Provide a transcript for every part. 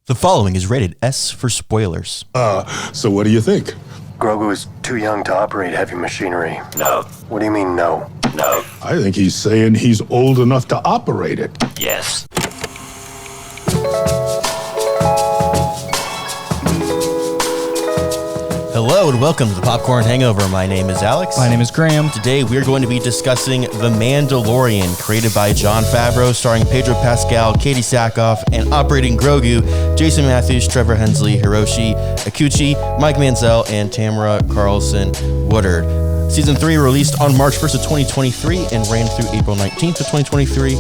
The following is rated S for spoilers. So what do you think? Grogu is too young to operate heavy machinery. No. What do you mean, no? No. I think he's saying he's old enough to operate it. Yes. Hello and welcome to the Popcorn Hangover. My name is Alex. My name is Graham. Today we're going to be discussing The Mandalorian, created by Jon Favreau, starring Pedro Pascal, Katie Sackhoff, and operating Grogu, Jason Matthews, Trevor Hensley, Hiroshi Akuchi, Mike Manziel, and Tamara Carlson Woodard. Season 3 released on March 1st of 2023 and ran through April 19th of 2023.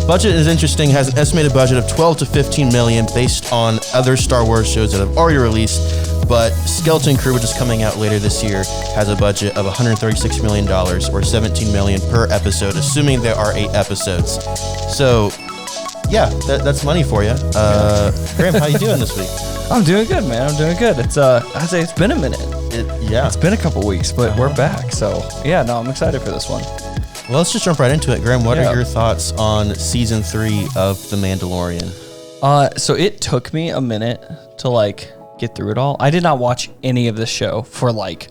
Budget is interesting, has an estimated budget of 12 to 15 million based on other Star Wars shows that have already released, but Skeleton Crew, which is coming out later this year, has a budget of $136 million or $17 million per episode, assuming there are 8 episodes. So, yeah, that's money for you. Graham, how you doing this week? I'm doing good, man. I'm doing good. It's I'd say it's been a minute. It's been a couple weeks, but we're back. So, yeah, no, I'm excited for this one. Well, let's just jump right into it. Graham, what are your thoughts on Season 3 of The Mandalorian? So it took me a minute to, get through it all. I did not watch any of this show for, it was,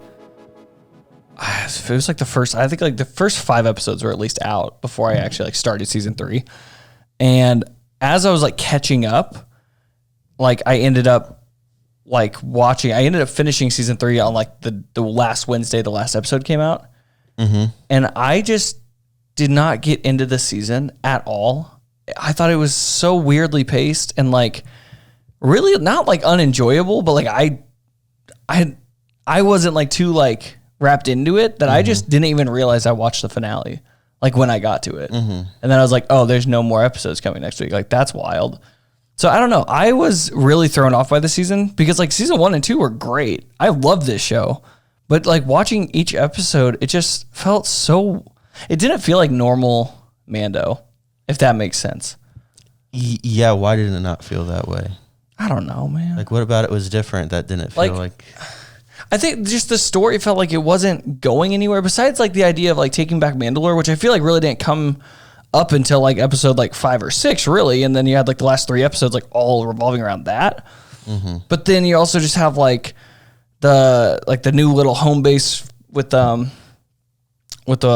the first, I think, the first 5 episodes were at least out before I actually, started Season 3. And as I was, catching up, I ended up, finishing Season 3 on, the last Wednesday the last episode came out. Mm-hmm. And I just did not get into the season at all. I thought it was so weirdly paced and really not unenjoyable, but I wasn't too wrapped into it that I just didn't even realize I watched the finale when I got to it. Mm-hmm. And then I was like, oh, there's no more episodes coming next week. That's wild. So I don't know. I was really thrown off by the season because season 1 and 2 were great. I love this show. But watching each episode, it just felt it didn't feel like normal Mando, if that makes sense. Yeah, why did it not feel that way? I don't know, man. What about it was different that didn't feel like... I think just the story felt like it wasn't going anywhere, besides the idea of taking back Mandalore, which I feel really didn't come up until episode 5 or 6, really. And then you had the last 3 episodes all revolving around that. Mm-hmm. But then you also just have the new little home base with the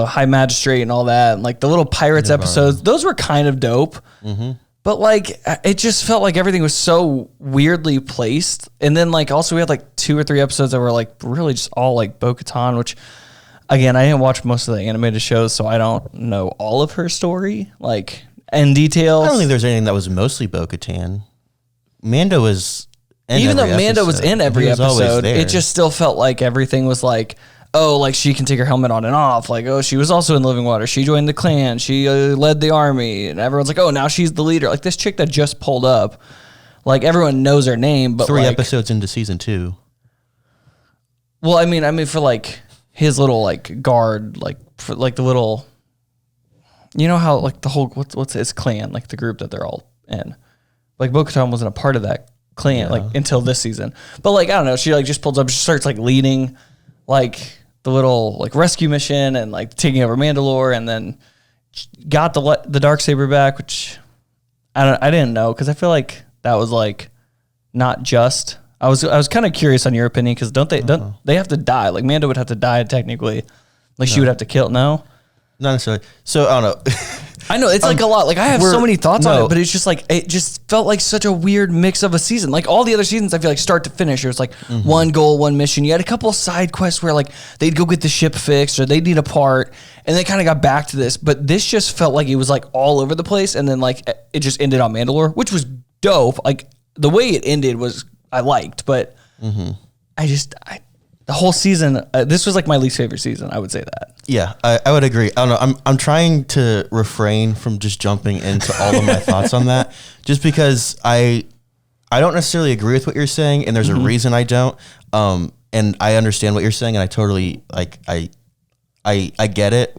High Magistrate and all that, and the little Pirates episodes. Those were kind of dope, but it just felt like everything was so weirdly placed. And then also we had 2 or 3 episodes that were really just all Bo-Katan, which again I didn't watch most of the animated shows, so I don't know all of her story in details. I don't think there's anything that was mostly Bo-Katan. Mando was. Even though Mando was in every episode, it just still felt like everything was she can take her helmet on and off. She was also in Living Water. She joined the clan. She led the army. And everyone's oh, now she's the leader. This chick that just pulled up, everyone knows her name. But 3 episodes into season 2. Well, I mean for his little guard, for the little, you know how the whole, what's his clan, the group that they're all in. Bo-Katan wasn't a part of that clan until this season, but I don't know, she just pulls up, she starts leading the little rescue mission and taking over Mandalore, and then got the Darksaber back, which I didn't know, because I feel that was not just. I was kind of curious on your opinion, because don't they have to die? Mando would have to die technically, she would have to kill. No, not necessarily. So I don't know. I know it's a lot. I have so many thoughts on it, but it's just it just felt such a weird mix of a season. All the other seasons, I feel start to finish, it was one goal, one mission. You had a couple of side quests where they'd go get the ship fixed or they'd need a part, and they kind of got back to this. But this just felt it was all over the place, and then it just ended on Mandalore, which was dope. The way it ended was I liked, but the whole season, this was my least favorite season. I would say that. Yeah, I would agree. I don't know. I'm trying to refrain from just jumping into all of my thoughts on that, just because I don't necessarily agree with what you're saying, and there's a reason I don't. And I understand what you're saying, and I totally I get it.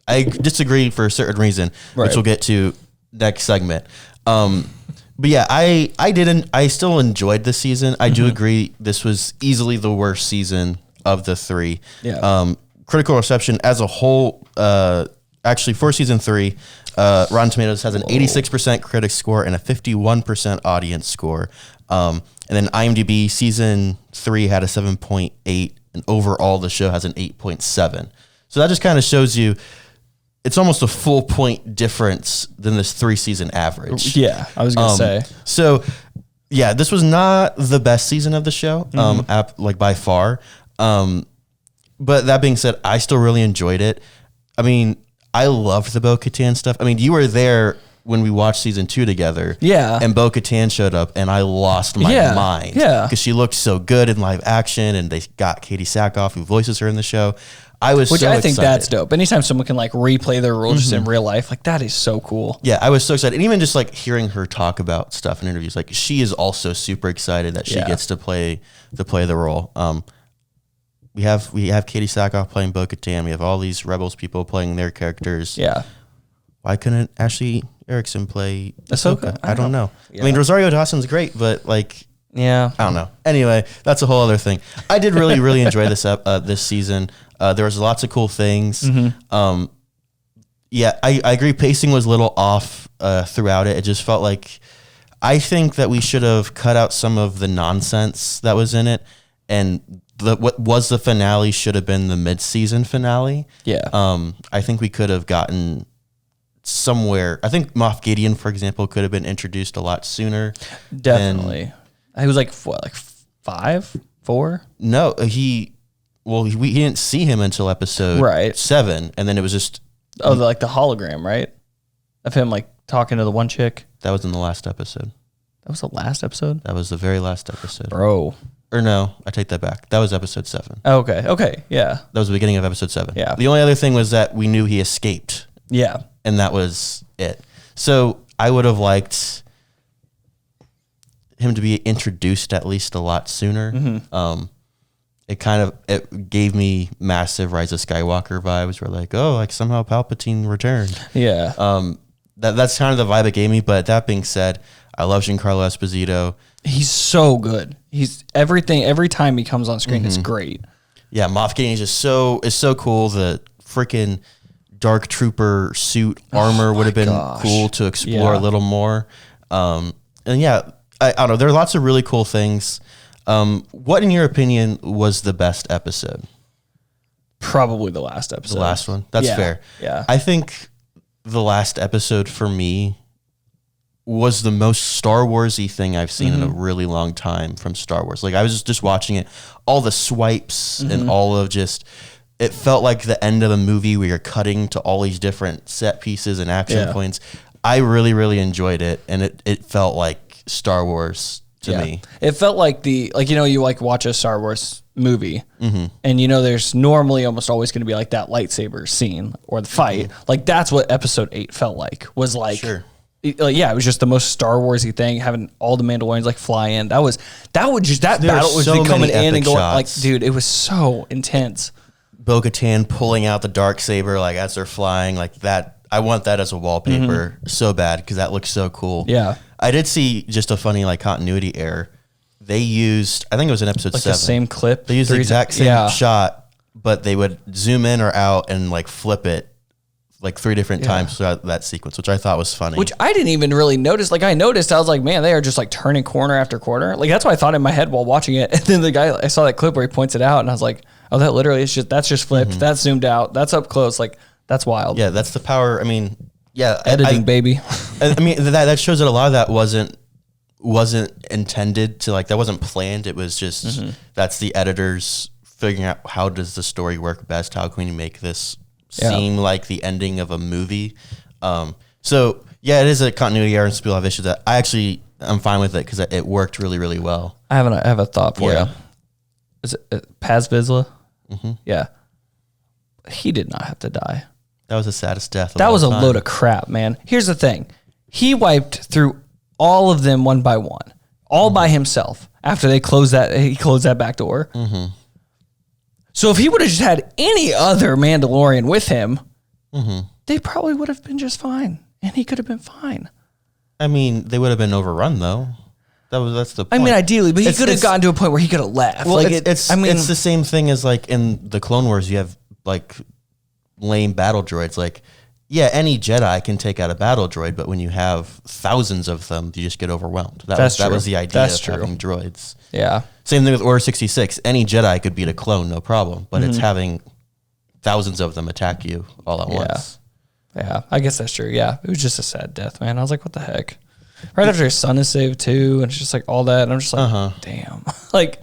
I disagree for a certain reason, which we'll get to next segment. But yeah, I still enjoyed this season. I do agree this was easily the worst season of the 3. Yeah. Critical reception as a whole, actually for season 3, Rotten Tomatoes has an 86% critic score and a 51% audience score. And then IMDb season 3 had a 7.8, and overall the show has an 8.7. So that just kind of shows you it's almost a full point difference than this 3-season average. Yeah, I was gonna say. So yeah, this was not the best season of the show, like by far. But that being said, I still really enjoyed it. I mean, I loved the Bo-Katan stuff. I mean, you were there when we watched season 2 together. Yeah. And Bo-Katan showed up, and I lost my mind. Yeah. Because she looked so good in live action, and they got Katie Sackhoff, who voices her in the show. Which I think that's dope. Anytime someone can like replay their role just in real life, like that is so cool. Yeah, I was so excited. And even just like hearing her talk about stuff in interviews, like she is also super excited that she gets to play the role. We have Katie Sackhoff playing Bo-Katan. We have all these Rebels people playing their characters. Yeah. Why couldn't Ashley Erickson play Ahsoka? I don't know. Yeah. I mean, Rosario Dawson's great, but like, yeah, I don't know. Anyway, that's a whole other thing. I did really, really enjoy this season. There was lots of cool things. Yeah, I agree. Pacing was a little off throughout it. It just felt like, I think that we should have cut out some of the nonsense that was in it, and what was the finale should have been the mid-season finale. Yeah. I think we could have gotten somewhere. I think Moff Gideon, for example, could have been introduced a lot sooner. Definitely. He was like what, like 5, 4? No, he didn't see him until episode 7, and then it was just like the hologram, right? Of him like talking to the one chick. That was in the last episode. That was the last episode? That was the very last episode. Bro. Or no, I take that back. That was episode 7. Okay, yeah. That was the beginning of episode 7. Yeah. The only other thing was that we knew he escaped. Yeah. And that was it. So I would have liked him to be introduced at least a lot sooner. It gave me massive Rise of Skywalker vibes. Where like, oh, like somehow Palpatine returned. Yeah. That's kind of the vibe it gave me. But that being said, I love Giancarlo Esposito. He's so good. He's everything. Every time he comes on screen, it's great. Yeah, Moff Gideon is just so cool. The freaking Dark Trooper suit armor would have been cool to explore a little more. And yeah, I don't know. There are lots of really cool things. What, in your opinion, was the best episode? Probably the last episode. The last one. That's fair. Yeah. I think the last episode for me was the most Star Wars-y thing I've seen in a really long time from Star Wars. Like I was just watching it, all the swipes and all of just, it felt like the end of a movie where you're cutting to all these different set pieces and action points. I really, really enjoyed it, and it felt like Star Wars to me. It felt like you like watch a Star Wars movie and there's normally almost always going to be like that lightsaber scene or the fight. Like that's what episode 8 felt like, was like, it was just the most Star Warsy thing, having all the Mandalorians like fly in. That battle was coming in and going like, dude, it was so intense. Bo-Katan pulling out the Darksaber like as they're flying, like that. I want that as a wallpaper so bad because that looks so cool. Yeah. I did see just a funny like continuity error. They used, I think it was in episode 7. The same clip. They used the exact same shot, but they would zoom in or out and like flip it like 3 different times throughout that sequence, which I thought was funny. Which I didn't even really notice. Like I noticed, I was like, man, they are just like turning corner after corner. Like that's what I thought in my head while watching it. And then I saw that clip where he points it out, and I was like, oh, that literally is that's just flipped. That's zoomed out. That's up close. Like that's wild. Yeah, that's the power. I mean, yeah, editing, baby. I mean, that shows that a lot of that wasn't intended to, like, that wasn't planned. It was just that's the editors figuring out how does the story work best. How can we make this seem like the ending of a movie? So yeah, it is a continuity error, and people have issues that I'm fine with it because it worked really, really well. I have a thought for you. Is it Paz Vizsla? Yeah, he did not have to die. That was the saddest death. That was a load of crap, man. Here's the thing: he wiped through all of them one by one, all by himself. After he closed that back door. So if he would have just had any other Mandalorian with him, they probably would have been just fine, and he could have been fine. I mean, they would have been overrun though. That's the point. I mean, ideally, but he could have gotten to a point where he could have left. Well, it's the same thing as like in the Clone Wars. You have like lame battle droids. Like any Jedi can take out a battle droid, but when you have thousands of them, you just get overwhelmed. That was the idea of having droids. Yeah. Same thing with Order 66. Any Jedi could beat a clone, no problem, but it's having thousands of them attack you all at once. Yeah, I guess that's true. Yeah, it was just a sad death, man. I was like, what the heck? Right after his son is saved too, and it's just like all that, and I'm just like, damn, like,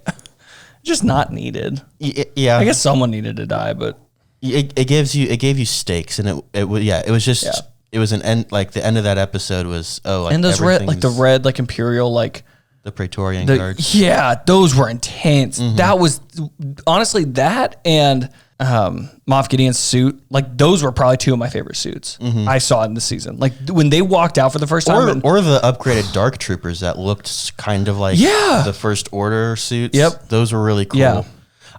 just not needed. Yeah, I guess someone needed to die, but it gave you stakes, and it was just it was an end. Like the end of that episode was and those red Imperial the Praetorian guards. Yeah, those were intense. That was honestly that and. Moff Gideon's suit, like those were probably two of my favorite suits I saw in the season. Like when they walked out for the first time, or the upgraded Dark Troopers that looked kind of like the First Order suits. Yep, those were really cool. Yeah.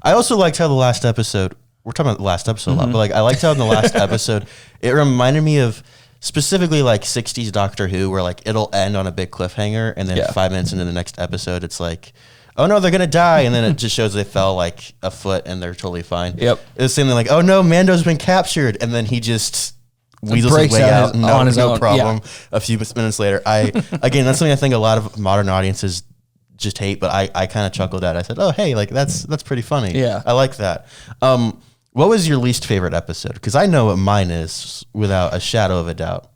I also liked how the last episode. We're talking about the last episode a lot, but like I liked how in the last episode it reminded me of specifically like 60s Doctor Who, where like it'll end on a big cliffhanger, and then 5 minutes into the next episode, it's like, oh no, they're gonna die, and then it just shows they fell like a foot and they're totally fine. Yep. It was the same thing, like, oh no, Mando's been captured, and then he just weasels his way out on his own problem. Yeah. A few minutes later, again, that's something I think a lot of modern audiences just hate, but I kind of chuckled at. I said, oh hey, like that's pretty funny. Yeah, I like that. What was your least favorite episode? Because I know what mine is without a shadow of a doubt.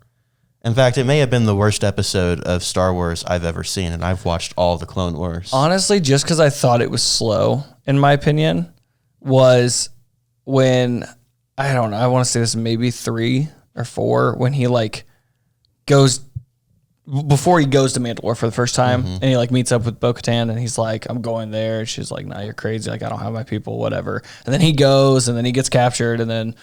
In fact, it may have been the worst episode of Star Wars I've ever seen, and I've watched all the Clone Wars. Honestly, just because I thought it was slow, in my opinion, was when, I don't know, I want to say this maybe 3 or 4, when he like goes, before he goes to Mandalore for the first time, and he like meets up with Bo-Katan, and he's like, I'm going there. And she's like, nah, you're crazy. Like, I don't have my people, whatever. And then he goes, and then he gets captured, and then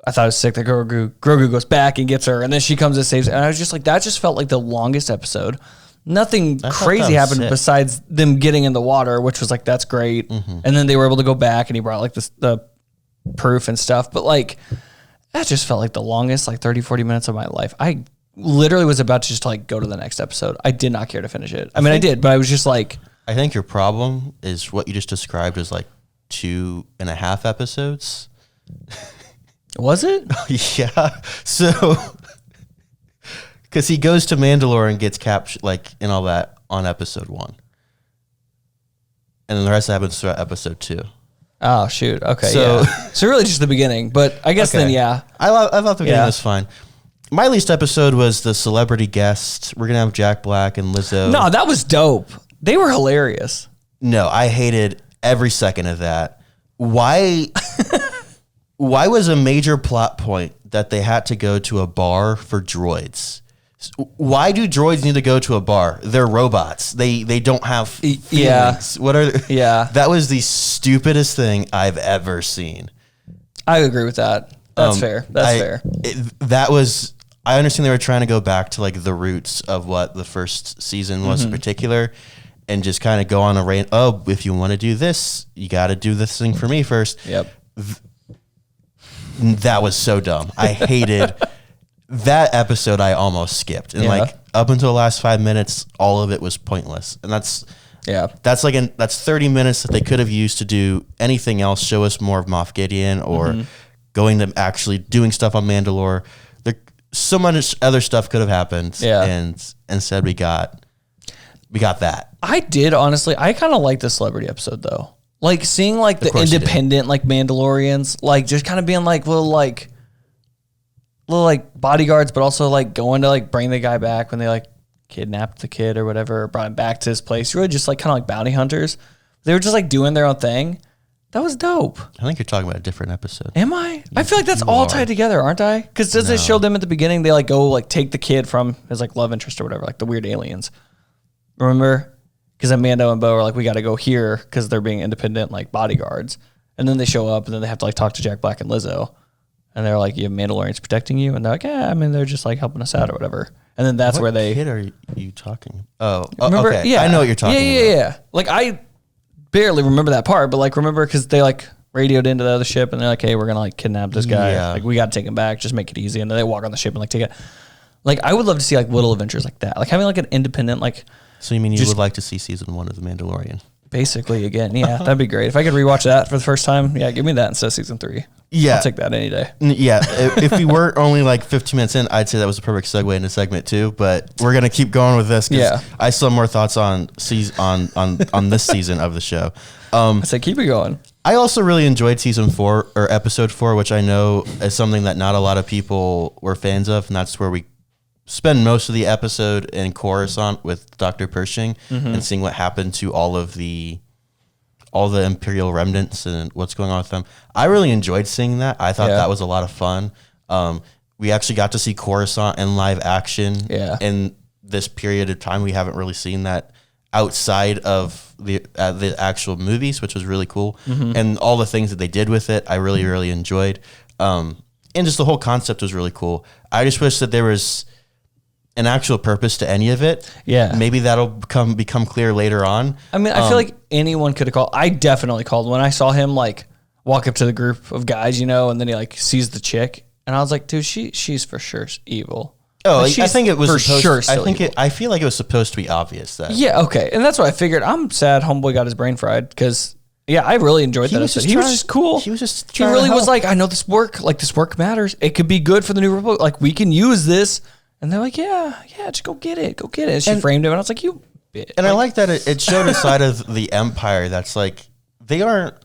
I thought it was sick that Grogu goes back and gets her, and then she comes and saves her. And I was just like, that just felt like the longest episode. Nothing crazy happened besides them getting in the water, which was like, that's great. And then they were able to go back, and he brought like the proof and stuff. But like, that just felt like the longest, like 30, 40 minutes of my life. I literally was about to just like go to the next episode. I did not care to finish it. I mean, I did, but I was just like. I think your problem is what you just described as like 2.5 episodes. Was it? Yeah. So, because he goes to Mandalore and gets captured, like, and all that on episode 1. And then the rest happens throughout episode 2. Oh, shoot. Okay. So really just the beginning, but I guess then, yeah. I thought the beginning was fine. My least episode was the celebrity guest. We're going to have Jack Black and Lizzo. No, that was dope. They were hilarious. No, I hated every second of that. Why was a major plot point that they had to go to a bar for droids? Why do droids need to go to a bar? They're robots. They don't have feelings. Yeah. What are yeah. That was the stupidest thing I've ever seen. I agree with that. That's fair. That's fair. I understand they were trying to go back to like the roots of what the first season was in particular, and just kind of go on a rant. Oh, if you want to do this, you got to do this thing for me first. Yep. That was so dumb. I hated that episode. I almost skipped, and like up until the last 5 minutes, all of it was pointless. And that's 30 minutes that they could have used to do anything else. Show us more of Moff Gideon, or going to actually doing stuff on Mandalore. There, so much other stuff could have happened. Yeah. And instead we got that. I did honestly. I kind of like the celebrity episode though. Like seeing like the independent like Mandalorians, like just kind of being like little bodyguards, but also like going to like bring the guy back when they like kidnapped the kid or whatever, brought him back to his place. Really just like kind of like bounty hunters. They were just like doing their own thing. That was dope. I think you're talking about a different episode. Am I? I feel like that's all tied together, aren't I? Because does it show them at the beginning? They like go like take the kid from his like love interest or whatever, like the weird aliens. Remember? Because then Mando and Bo are like, we got to go here because they're being independent like bodyguards. And then they show up and then they have to like talk to Jack Black and Lizzo. And they're like, you have Mandalorians protecting you? And they're like, yeah, I mean, they're just like helping us out or whatever. And then that's where they... What kid are you talking? Oh, remember? Okay. Yeah. I know what you're talking about. Yeah. Like I barely remember that part, but like remember because they like radioed into the other ship and they're like, hey, we're going to like kidnap this guy. Yeah. Like we got to take him back. Just make it easy. And then they walk on the ship and like take it. Like I would love to see like little adventures like that. Like having like an independent like... So you mean you would like to see season 1 of The Mandalorian? Basically, again, yeah, that'd be great. If I could rewatch that for the first time, yeah, give me that instead of season 3. Yeah. I'll take that any day. Yeah, if we were only like 15 minutes in, I'd say that was a perfect segue into segment 2. But we're gonna keep going with this because I still have more thoughts on on this season of the show. I say keep it going. I also really enjoyed season 4 or episode 4, which I know is something that not a lot of people were fans of, and that's where we spend most of the episode in Coruscant with Dr. Pershing and seeing what happened to all the Imperial remnants and what's going on with them. I really enjoyed seeing that. I thought that was a lot of fun. We actually got to see Coruscant in live action in this period of time. We haven't really seen that outside of the actual movies, which was really cool. And all the things that they did with it, I really, really enjoyed. And just the whole concept was really cool. I just wish that there was an actual purpose to any of it. Yeah. Maybe that'll become clear later on. I mean, I feel like anyone could have called. I definitely called when I saw him like walk up to the group of guys, and then he like sees the chick, and I was like, dude, she's for sure evil. Oh, like, I think it was for supposed. Sure I feel like it was supposed to be obvious that. Yeah. Okay. And that's what I figured. I'm sad homeboy got his brain fried because. Yeah, I really enjoyed that episode. He was just cool. He was just. He really was like, I know this work matters. It could be good for the New Republic. Like we can use this. And they're like, yeah, just go get it. And she framed him, and I was like, you bitch. And I like that it showed a side of the Empire that's like they aren't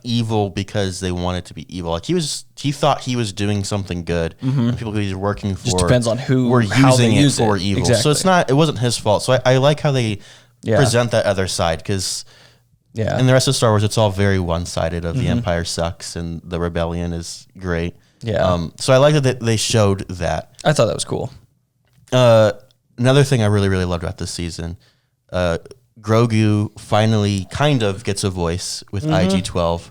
evil because they want it to be evil. Like he thought he was doing something good. And people who he's working for just depends on who were using it use for evil. Exactly. So it wasn't his fault. So I like how they present that other side because in the rest of Star Wars it's all very one sided of the Empire sucks and the rebellion is great. Yeah. So I like that they showed that. I thought that was cool. Another thing I really, really loved about this season, Grogu finally kind of gets a voice with IG-12.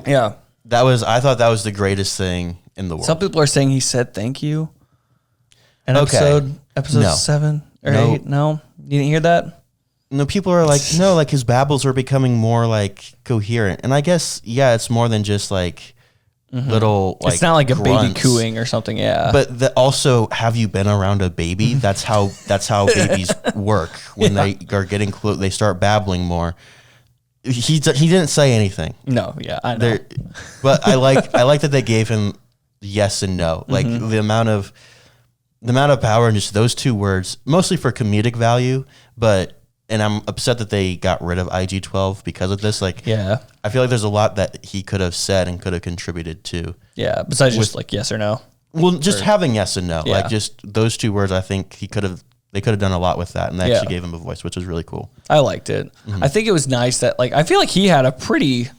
Yeah. I thought that was the greatest thing in the world. Some people are saying he said thank you. In episode No. 7 or No. 8. No? You didn't hear that? No, people are like, no, like his babbles are becoming more like coherent. And I guess, it's more than just like little like it's not like a baby grunts. cooing or something, But also, have you been around a baby? That's how babies work. When they are getting close, they start babbling more. He didn't say anything. No, I know. But I like that they gave him yes and no. Like the amount of power in just those two words, mostly for comedic value, and I'm upset that they got rid of IG-12 because of this. Like, I feel like there's a lot that he could have said and could have contributed to. Yeah, besides just like yes or no. Well, just having yes and no, like just those two words. I think they could have done a lot with that, and they actually gave him a voice, which was really cool. I liked it. I think it was nice that like I feel like he had a pretty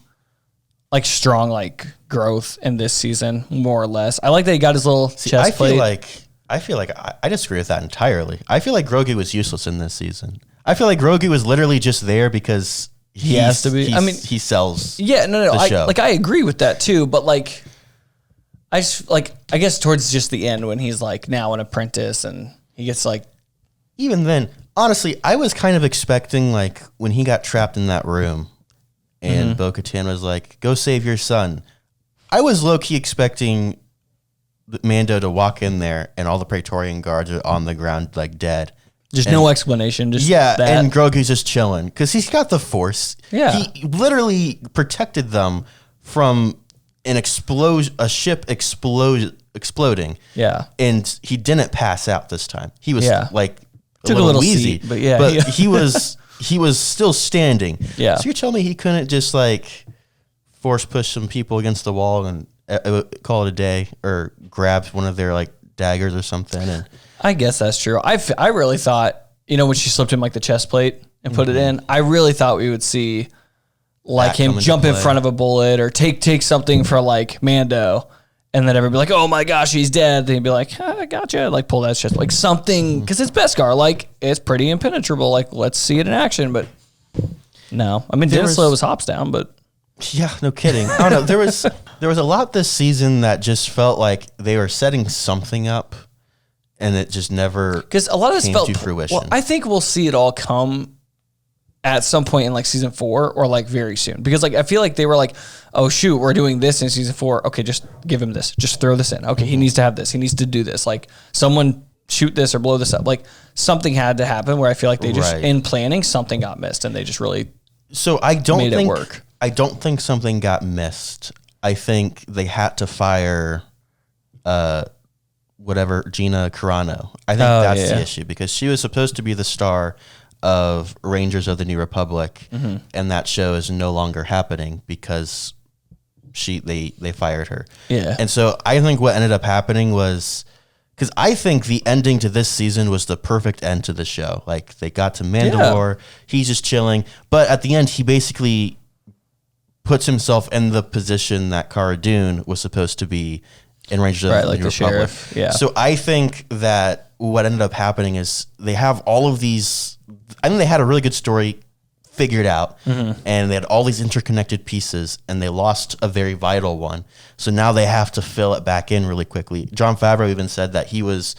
like strong like growth in this season, more or less. I like that he got his little chest plate. I feel like I disagree with that entirely. I feel like Grogu was useless in this season. I feel like Grogu was literally just there because he has to be. I mean, he sells. Yeah, no. The show. I agree with that too, but like, I guess towards just the end when he's like now an apprentice and he gets like. Even then, honestly, I was kind of expecting like when he got trapped in that room, and Bo-Katan was like, "Go save your son." I was low key expecting Mando to walk in there and all the Praetorian guards are on the ground like dead. Just no explanation. Just that. And Grogu's just chilling because he's got the Force. Yeah, he literally protected them from a ship exploding. Yeah, and he didn't pass out this time. He was like took a little wheezy, seat, but he was still standing. Yeah. So you're telling me he couldn't just like force push some people against the wall and call it a day, or grab one of their like daggers or something? And I guess that's true. I really thought, when she slipped him like the chest plate and put it in, I really thought we would see like him jump in front of a bullet or take something for like Mando, and then everybody be like, oh my gosh, he's dead. Then he'd be like, I gotcha. Like pull that chest, like something, because it's Beskar, like it's pretty impenetrable. Like let's see it in action, but no. I mean, Dennis was hops down, but yeah, no kidding. I don't know. There was a lot this season that just felt like they were setting something up, and it just never because a lot of this felt to fruition. Well, I think we'll see it all come at some point in like season 4 or like very soon, because like I feel like they were like, oh shoot, we're doing this in season 4. Okay, just give him this. Just throw this in. Okay, he needs to have this. He needs to do this. Like someone shoot this or blow this up. Like something had to happen where I feel like they just in planning something got missed and they just really I don't made think it work. I don't think something got missed. I think they had to fire whatever Gina Carano. I think that's the issue, because she was supposed to be the star of Rangers of the New Republic, and that show is no longer happening because they fired her. Yeah. And so I think what ended up happening was, because I think the ending to this season was the perfect end to the show. Like, they got to Mandalore, he's just chilling, but at the end he basically puts himself in the position that Cara Dune was supposed to be in Rangers of the New Republic. Sheriff. Yeah. So I think that what ended up happening is they have all of these. I think they had a really good story figured out, and they had all these interconnected pieces, and they lost a very vital one. So now they have to fill it back in really quickly. Jon Favreau even said that he was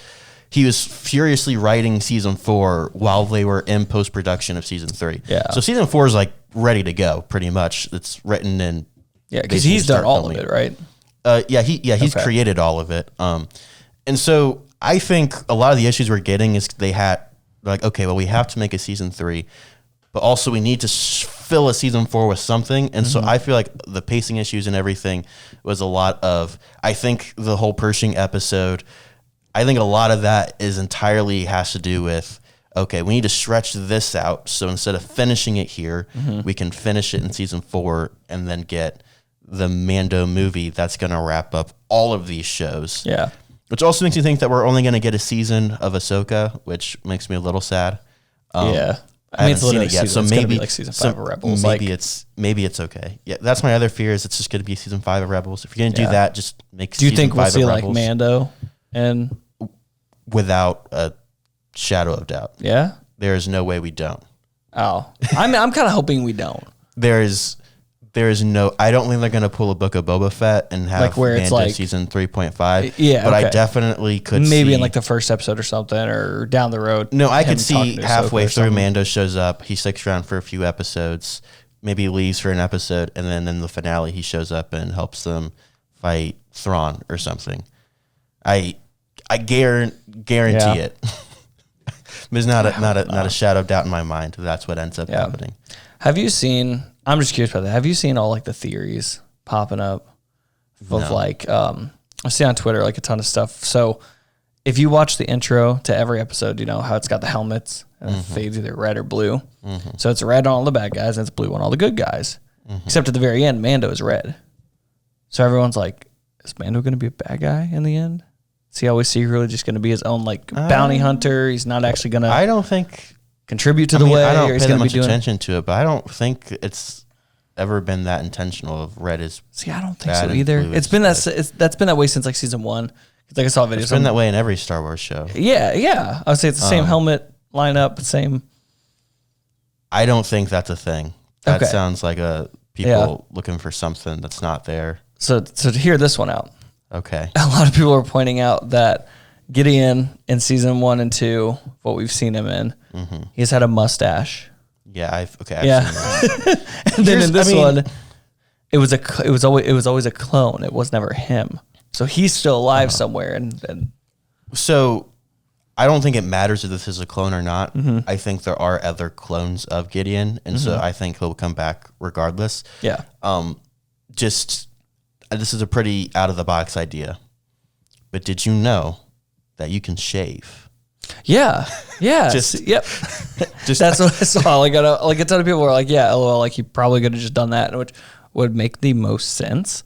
furiously writing season 4 while they were in post production of season 3. Yeah. So season 4 is like ready to go, pretty much. It's written in. Yeah, because he's done all of it, right? He's created all of it. And so I think a lot of the issues we're getting is they had like, okay, well, we have to make a season 3, but also we need to fill a season 4 with something. And so I feel like the pacing issues and everything was a lot of, I think the whole Pershing episode, I think a lot of that is entirely has to do with, okay, we need to stretch this out. So instead of finishing it here, we can finish it in season 4 and then get the Mando movie that's going to wrap up all of these shows. Yeah. Which also makes me think that we're only going to get a season of Ahsoka, which makes me a little sad. Yeah. I haven't seen it yet, so maybe like season 5 of Rebels. Maybe it's okay. Yeah, that's my other fear, is it's just going to be season 5 of Rebels. If you're going to do that, just make. Do you season think we'll 5 see of like Rebels Mando and without a shadow of doubt? Yeah. There is no way we don't. Oh, I'm kind of hoping we don't. There is no. I don't think they're going to pull a Book of Boba Fett and have like where Mando it's like season 3.5. Yeah, but okay. I definitely could maybe see, in like the first episode or something, or down the road. No, I him could see talking to Ahsoka halfway or through something. Mando shows up. He sticks around for a few episodes, maybe leaves for an episode, and then in the finale he shows up and helps them fight Thrawn or something. I guarantee it. There's not a shadow of doubt in my mind that's what ends up happening. Have you seen? I'm just curious about that. Have you seen all like the theories popping up of like I see on Twitter like a ton of stuff. So if you watch the intro to every episode, you know how it's got the helmets and it fades either red or blue. So it's red on all the bad guys and it's blue on all the good guys. Except at the very end, Mando is red. So everyone's like, is Mando going to be a bad guy in the end? Is he always secretly just going to be his own like bounty hunter? He's not actually going to. I don't think contribute to the way. I don't or he's pay that gonna much be doing attention to it, but I don't think it's ever been that intentional. Of red is I don't think so either. It's been that's been that way since like season 1. Like I saw videos. It's been that way in every Star Wars show. Yeah. I would say it's the same helmet lineup, same. I don't think that's a thing. That sounds like people looking for something that's not there. So to hear this one out. Okay. A lot of people are pointing out that Gideon in season 1 and 2, what we've seen him in, he's had a mustache. Yeah, I've seen that. And then in this one, it was always a clone. It was never him. So he's still alive somewhere. And so I don't think it matters if this is a clone or not. I think there are other clones of Gideon, and so I think he'll come back regardless. Yeah. This is a pretty out of the box idea, but did you know that you can shave? Yeah. Yep. That's what I saw. Like a ton of people were like, "Yeah, LOL." Like he probably could have just done that, which would make the most sense.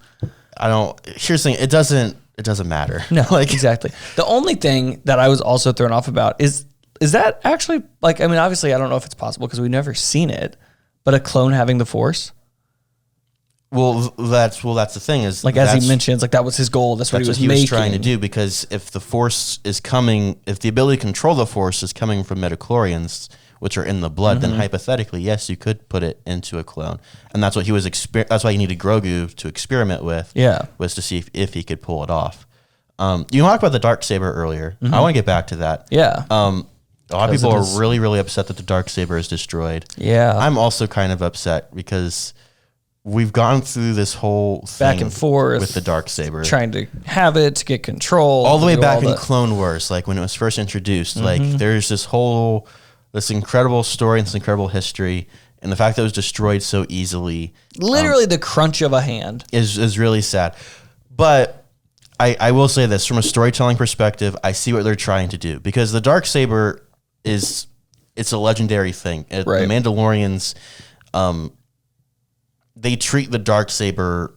Here's the thing. It doesn't matter. No, exactly. The only thing that I was also thrown off about is that actually like, I mean, obviously I don't know if it's possible because we've never seen it, but a clone having the Force. Well, that's the thing is like as he mentions, like that was his goal. That's what he was trying to do, because if the Force is coming, if the ability to control the Force is coming from midichlorians, which are in the blood, then hypothetically, yes, you could put it into a clone, and that's what he was. That's why he needed Grogu to experiment with. Yeah, was to see if he could pull it off. You talked about the Darksaber earlier. I want to get back to that. Yeah. A lot of people are really, really upset that the Darksaber is destroyed. Yeah. I'm also kind of upset because we've gone through this whole thing back and forth with the Darksaber, trying to have it to get control all the way back in Clone Wars, like when it was first introduced. Like there's this incredible story and this incredible history, and the fact that it was destroyed so easily, Literally the crunch of a hand. is really sad. But I will say this, from a storytelling perspective, I see what they're trying to do, because the Darksaber it's a legendary thing. The Mandalorians, they treat the Darksaber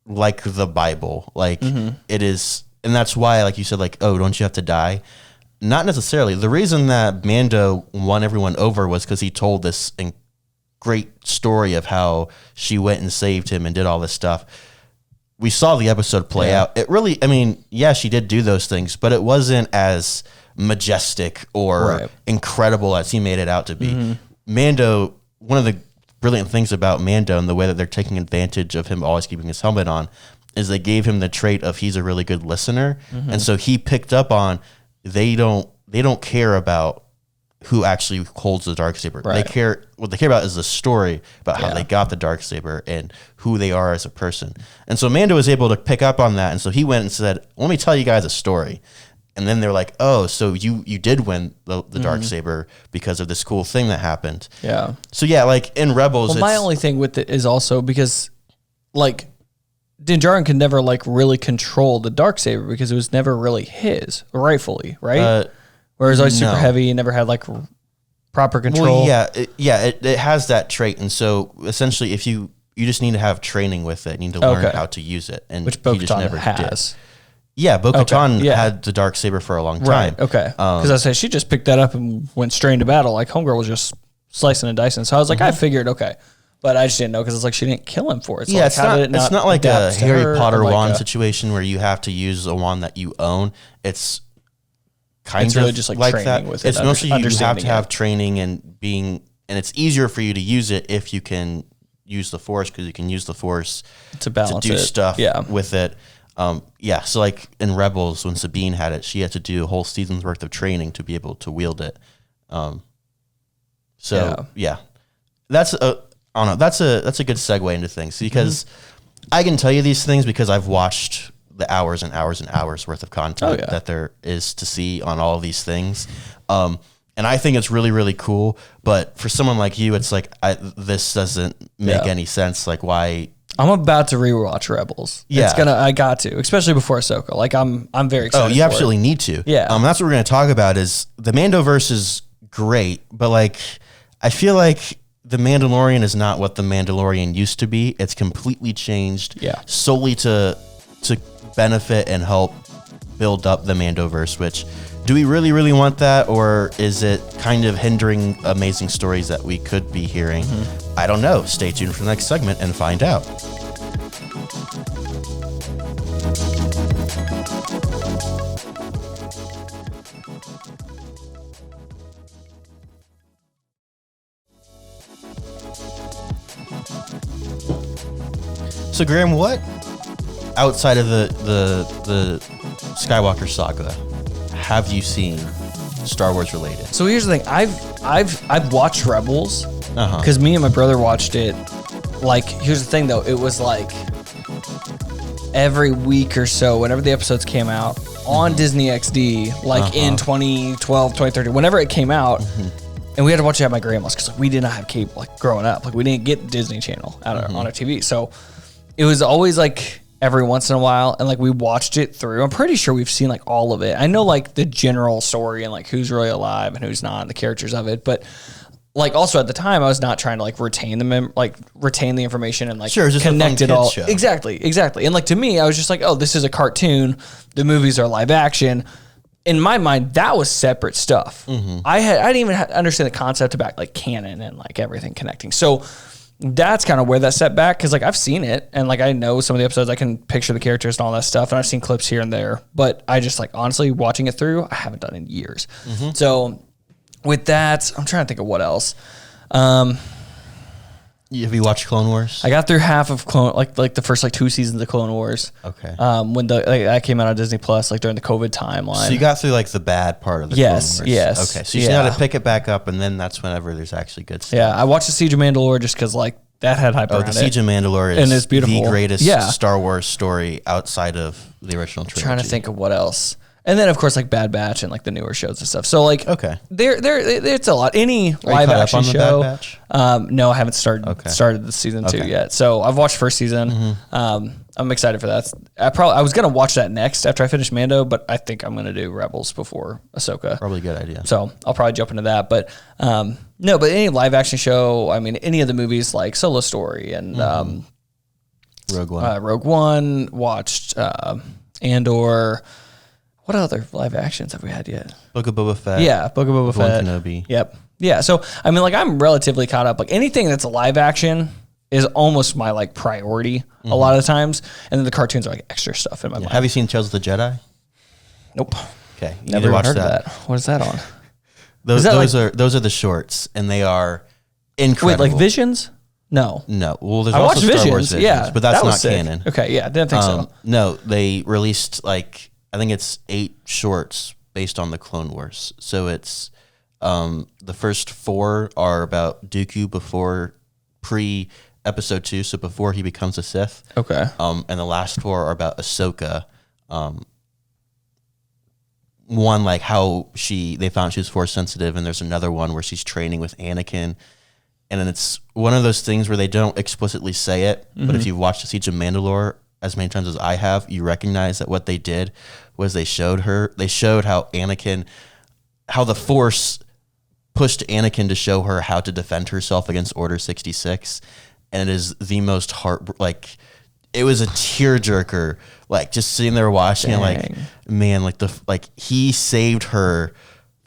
like the Bible, like it is, and that's why, like you said, like, oh, don't you have to die? Not necessarily. The reason that Mando won everyone over was because he told this great story of how she went and saved him and did all this stuff. We saw the episode play out. It really, I mean, yeah, she did do those things, but it wasn't as majestic or incredible as he made it out to be. Mando, one of the brilliant things about Mando and the way that they're taking advantage of him always keeping his helmet on is they gave him the trait of he's a really good listener. And so he picked up on they don't care about who actually holds the Darksaber. What they care about is the story about how they got the Darksaber and who they are as a person. And so Mando was able to pick up on that, and so he went and said, let me tell you guys a story. And then they're like, oh, so you did win the Darksaber because of this cool thing that happened. Yeah. So yeah, like in Rebels, my only thing with it is also because like Din Djarin could never like really control the Darksaber because it was never really his rightfully, right? Whereas I was super heavy and never had like proper control. Well, it has that trait, and so essentially, if you just need to have training with it, you need to learn how to use it, and which Bo-Katan has. Did. Yeah, Bo-Katan had the Darksaber for a long time. Right. Okay. Because I said she just picked that up and went straight into battle. Like Homegirl was just slicing and dicing. So I was like, I figured, okay. But I just didn't know because it's like she didn't kill him for it. So yeah, like, it's not like a Harry Potter wand situation where you have to use a wand that you own. It's kind of really just like training that. With it. It's mostly you have to have training and it's easier for you to use it if you can use the Force, because you can use the Force to balance to do stuff with it. So like in Rebels, when Sabine had it, she had to do a whole season's worth of training to be able to wield it. That's a good segue into things, because I can tell you these things because I've watched the hours and hours and hours worth of content that there is to see on all of these things. And I think it's really, really cool. But for someone like you, it's like, this doesn't make any sense. Like, why? I'm about to rewatch Rebels. Yeah. I got to, especially before Ahsoka. Like I'm very excited. Oh, you absolutely need to. Yeah. That's what we're going to talk about is the Mandoverse is great, but like, I feel like the Mandalorian is not what the Mandalorian used to be. It's completely changed solely to benefit and help build up the Mandoverse, which do we really, really want that? Or is it kind of hindering amazing stories that we could be hearing? I don't know. Stay tuned for the next segment and find out. So Graham, what outside of the Skywalker saga have you seen Star Wars related? So here's the thing. I've watched Rebels because me and my brother watched it. Like, here's the thing though. It was like every week or so, whenever the episodes came out on Disney XD, like in 2012, 2013, whenever it came out. And we had to watch it at my grandma's because like, we did not have cable like growing up. Like we didn't get Disney Channel on our TV. So it was always like every once in a while, and like we watched it through. I'm pretty sure we've seen like all of it. I know like the general story and like who's really alive and who's not, and the characters of it. But like also at the time, I was not trying to like retain the information and like connect it all. Show. Exactly. And like to me, I was just like, oh, this is a cartoon. The movies are live action. In my mind, that was separate stuff. I didn't even understand the concept about like canon and like everything connecting. So that's kind of where that set back, because like I've seen it and like I know some of the episodes, I can picture the characters and all that stuff, and I've seen clips here and there, but I just like honestly watching it through, I haven't done it in years. So with that, I'm trying to think of what else. Have you watched Clone Wars? I got through half of Clone, like the first like 2 seasons of Clone Wars. Okay. When that came out on Disney Plus, like during the COVID timeline. So you got through like the bad part of the Clone Wars. Yes. Okay. So you got to pick it back up, and then that's whenever there's actually good stuff. Yeah, I watched the Siege of Mandalore just because like that had hype around it. The Siege of Mandalore is and it's beautiful. The greatest Star Wars story outside of the original trilogy. I'm trying to think of what else. And then of course like Bad Batch and like the newer shows and stuff. So like there it's a lot. Any live action show. Bad Batch? No, I haven't started the season 2 yet. So I've watched first season. I'm excited for that. I was gonna watch that next after I finish Mando, but I think I'm gonna do Rebels before Ahsoka. Probably a good idea. So I'll probably jump into that. But no, but any live action show, I mean any of the movies like Solo Story and Rogue One, watched Andor. What other live actions have we had yet? Book of Boba Fett. Yeah, Book of Boba Fett. Kenobi. Yep. Yeah. So I mean, like I'm relatively caught up. Like anything that's a live action is almost my like priority a lot of the times, and then the cartoons are like extra stuff in my mind. Have you seen Tales of the Jedi? Nope. Okay, you Never heard of that. What is that on? Those are the shorts, and they are incredible. Wait, like Visions? No. Well, there's I also watched Star Visions, Wars Visions, yeah, but that's that was not sick. canon. Okay, yeah, didn't think so. No, they released like I think it's 8 shorts based on the Clone Wars. So it's the first 4 are about Dooku before pre-episode 2, so before he becomes a Sith. Okay. And the last 4 are about Ahsoka. One like how they found she was Force sensitive, and there's another one where she's training with Anakin. And then it's one of those things where they don't explicitly say it, but if you've watched the Siege of Mandalore as many times as I have, you recognize that what they did was they showed how the Force pushed Anakin to show her how to defend herself against Order 66. And it is the most it was a tearjerker, like just sitting there watching it, like, man, he saved her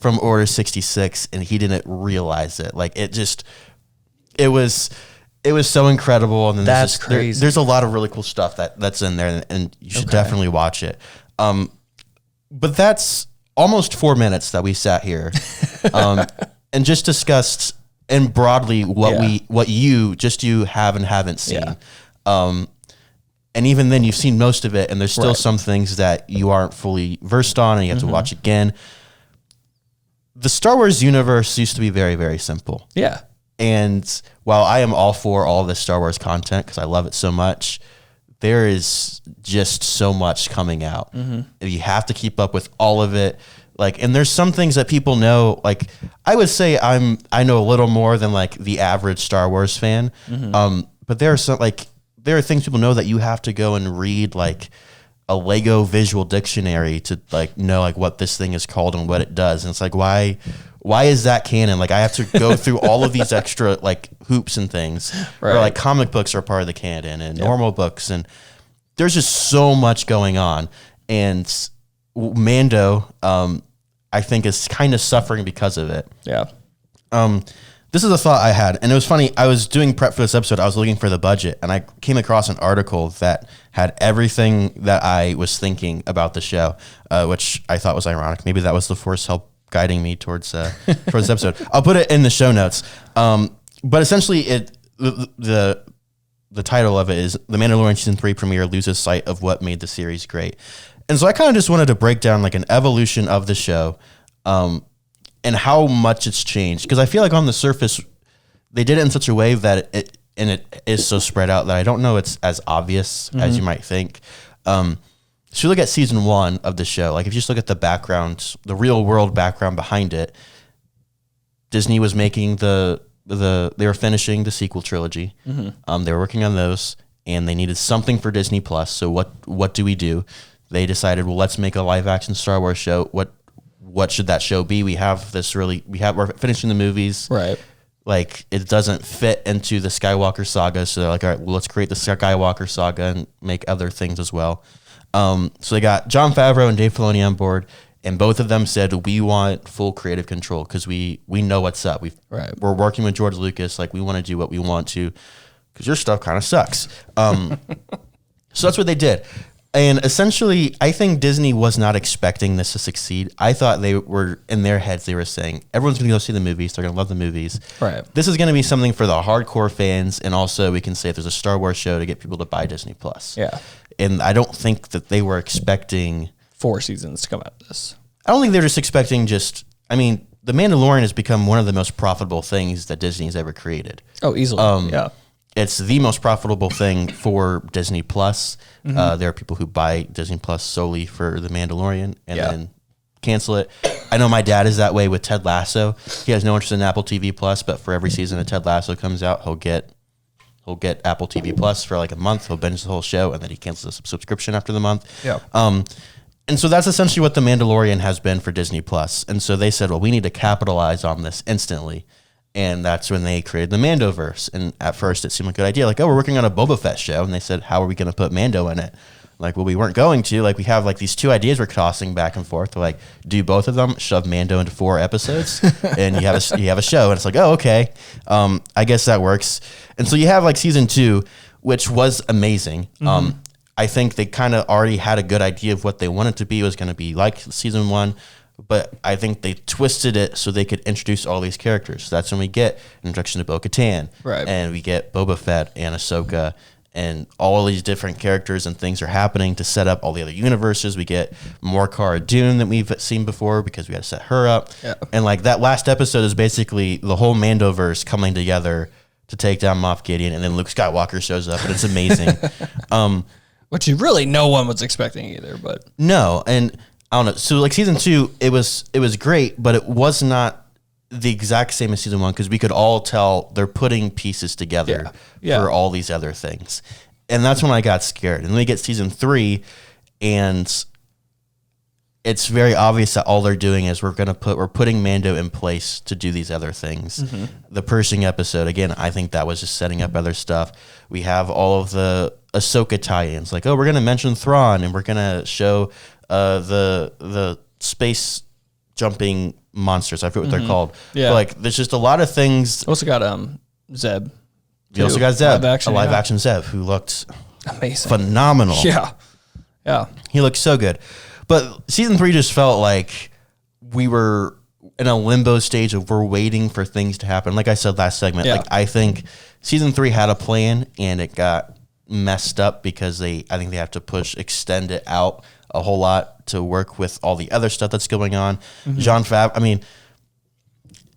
from Order 66 and he didn't realize it. Like it was so incredible, and then that's crazy. There's a lot of really cool stuff that's in there, and you should definitely watch it. But that's almost 4 minutes that we sat here, and just discussed and broadly what you have and haven't seen. Yeah. And even then, you've seen most of it, and there's still some things that you aren't fully versed on, and you have to watch again. The Star Wars universe used to be very, very simple. Yeah. And while I am all for all this Star Wars content because I love it so much, there is just so much coming out. You have to keep up with all of it. And there's some things that people know. Like I would say I know a little more than like the average Star Wars fan. But there are things people know that you have to go and read like a Lego visual dictionary to like know like what this thing is called and what it does. And it's like, why is that canon? Like I have to go through all of these extra like hoops and things. Or like comic books are part of the canon and normal books, and there's just so much going on. And Mando, I think is kind of suffering because of it. Yeah. This is a thought I had, and it was funny. I was doing prep for this episode. I was looking for the budget, and I came across an article that had everything that I was thinking about the show, which I thought was ironic. Maybe that was the Force help guiding me towards this episode. I'll put it in the show notes. But essentially, the title of it is "The Mandalorian Season 3 Premiere Loses Sight of What Made the Series Great." And so I kind of just wanted to break down like an evolution of the show, and how much it's changed. Because I feel like on the surface, they did it in such a way that it is so spread out that I don't know it's as obvious as you might think. So you look at season 1 of the show, like if you just look at the background, the real world background behind it, Disney was making they were finishing the sequel trilogy. They were working on those, and they needed something for Disney Plus. So what do we do? They decided, well, let's make a live action Star Wars show. What should that show be? We're finishing the movies. Right. Like it doesn't fit into the Skywalker saga. So they're like, all right, well, let's create the Skywalker saga and make other things as well. So they got Jon Favreau and Dave Filoni on board, and both of them said, we want full creative control because we know what's up. We're working with George Lucas. Like we want to do what we want to because your stuff kind of sucks. So that's what they did. And essentially, I think Disney was not expecting this to succeed. I thought they were, in their heads, they were saying, everyone's going to go see the movies. They're going to love the movies. Right. This is going to be something for the hardcore fans. And also, we can say if there's a Star Wars show to get people to buy Disney Plus. Yeah. And I don't think that they were expecting 4 seasons to come out of this. I don't think they're just expecting The Mandalorian has become one of the most profitable things that Disney has ever created. Oh, easily. Yeah. it's the most profitable thing for Disney Plus. There are people who buy Disney Plus solely for The Mandalorian and then cancel it. I know my dad is that way with Ted Lasso. He has no interest in Apple TV Plus, but for every season that Ted Lasso comes out, he'll get Apple TV Plus for like a month. He'll binge the whole show, and then he cancels the subscription after the month. Yeah. And so that's essentially what The Mandalorian has been for Disney Plus. And so they said, well, we need to capitalize on this instantly. And that's when they created the Mandoverse. And at first, it seemed like a good idea. Like, oh, we're working on a Boba Fett show. And they said, how are we going to put Mando in it? Like, well, we weren't going to. Like, we have, like, these two ideas we're tossing back and forth. We're like, do both of them, shove Mando into 4 episodes, and you have a show. And it's like, oh, okay. I guess that works. And so you have, like, season 2, which was amazing. I think they kind of already had a good idea of what they wanted to be. It was going to be like season 1. But I think they twisted it so they could introduce all these characters. So that's when we get an introduction to Bo-Katan. Right. And we get Boba Fett and Ahsoka. And all these different characters and things are happening to set up all the other universes. We get more Cara Dune than we've seen before because we had to set her up. Yeah. And like that last episode is basically the whole Mandoverse coming together to take down Moff Gideon. And then Luke Skywalker shows up, and it's amazing. Which really no one was expecting either, but No, and I don't know. So like season 2, it was great, but it was not the exact same as season 1 because we could all tell they're putting pieces together for all these other things. And that's when I got scared. And then we get season 3, and it's very obvious that all they're doing is we're putting Mando in place to do these other things. The Pershing episode, again, I think that was just setting up other stuff. We have all of the Ahsoka tie-ins, like, oh, we're going to mention Thrawn, and we're going to show the space jumping monsters. I forget what they're called. Yeah. But like, there's just a lot of things. Also got Zeb. You also got Zeb, a live action Zeb, who looked amazing, phenomenal. Yeah. He looked so good. But season 3 just felt like we were in a limbo stage of we're waiting for things to happen. Like I said last segment, like I think season 3 had a plan and it got messed up because I think they have to extend it out a whole lot to work with all the other stuff that's going on. Jon Favreau,